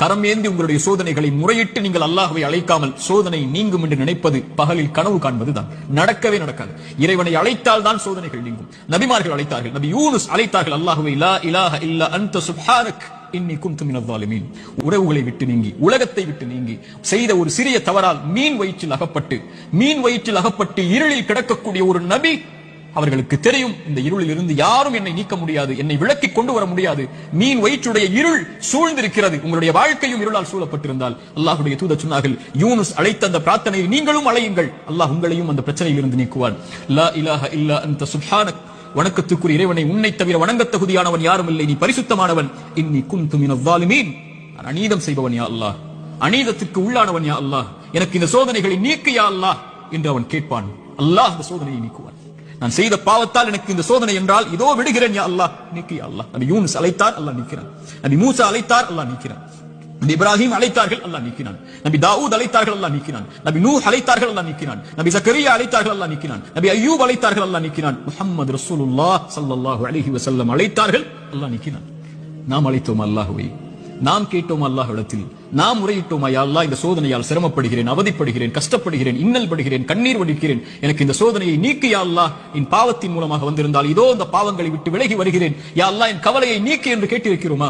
கரம் ஏந்தி உங்களுடைய சோதனைகளை முறையிட்டு நீங்கள் அல்லாஹ்வை அழைக்காமல் சோதனை நீங்கும் என்று நினைப்பது பகலில் கனவு காண்பதுதான். நடக்கவே நடக்காது. இறைவனை அழைத்தால் தான் சோதனைகள் நீங்கும். நபிமார்கள் அழைத்தார்கள். நபி யூனுஸ் அழைத்தார்கள் அல்லாஹ்வை, லா இலாஹ இல்லா அன்த சுப்ஹானக் இன்னி குன்து மினல் ஸாலிமீன். உறவுகளை விட்டு நீங்கி, உலகத்தை விட்டு நீங்கி, செய்த ஒரு சிறிய தவறால் மீன் வயிற்றில் அகப்பட்டு இருளில் கிடக்கக்கூடிய ஒரு நபி, அவர்களுக்கு தெரியும் இந்த இருளில் இருந்து யாரும் என்னை நீக்க முடியாது, என்னை விளக்கி கொண்டு வர முடியாது. மீன் வயிற்றுடைய இருள் சூழ்ந்திருக்கிறது. உங்களுடைய வாழ்க்கையும் இருளால் சூழப்பட்டிருந்தால் அல்லாஹ்வுடைய தூதர் சொன்னார்கள், யூனுஸ் அழைத்த அந்த பிரார்த்தனையை நீங்களும் அழையுங்கள், அல்லாஹ் உங்களையும் அந்த பிரச்சனையில் இருந்து நீக்குவான். லா இலாஹ இல்லா அன்த சுப்ஹானக், வணக்கத்துக்குரிய இறைவனை, உன்னை தவிர வணங்கத் தகுதியானவன் யாரும் இல்லை, நீ பரிசுத்தமானவன். இன்னி குன்து மினல் ஸாலிமீன், நான் அநீதம் செய்பவன் யா அல்லாஹ், அநீதத்துக்கு உள்ளானவன் யா அல்லாஹ், எனக்கு இந்த சோதனைகளை நீக்கு யா அல்லாஹ் என்று அவன் கேட்பான். அல்லாஹ் இந்த சோதனையை நீக்குவான். நான் செய்த பாவத்தால் எனக்கு இந்த சோதனை என்றால் இதோ விடுகிறேன் யா அல்லாஹ், நீக்கு யா அல்லாஹ். நபி யூனுஸ் அழைத்தார், அல்லாஹ் நீக்கிறான். நபி மூசா அழைத்தார், அல்லாஹ் நீக்கிறான். நபி இப்ராஹிம் அழைத்தார்கள், அல்லாஹ் நீக்கினான். நபி தாவூத் அழைத்தார்கள், அல்லாஹ் நீக்கினான். நபி நூஹ் அழைத்தார்கள், அல்லாஹ் நீக்கினான். நபி ஜக்கரியா அழைத்தார்கள், அல்லாஹ் நீக்கினான். நபி அய்யூப் அழைத்தார்கள், அல்லாஹ் நீக்கினான். முஹம்மது ரசூலுல்லாஹ் ஸல்லல்லாஹு அலைஹி வஸல்லம் அழைத்தார்கள், அல்லாஹ் நீக்கினான். நாம் அழைத்தோம் அல்லாஹ்வை, நாம் கேட்டோம் அல்லாஹ்விடத்தில், நாம் முறையிட்டோமா, யா அல்லாஹ் இந்த சோதனையால் சிரமப்படுகிறேன், அவதிப்படுகிறேன், கஷ்டப்படுகிறேன், இன்னல் படுகிறேன், கண்ணீர் வடிக்கிறேன், எனக்கு இந்த சோதனையை நீக்கு யா அல்லாஹ். என் பாவத்தின் மூலமாக வந்திருந்தால் இதோ இந்த பாவங்களை விட்டு விலகி வருகிறேன் யா அல்லாஹ், என் கவலையை நீக்கு என்று கேட்டிருக்கிறோமா?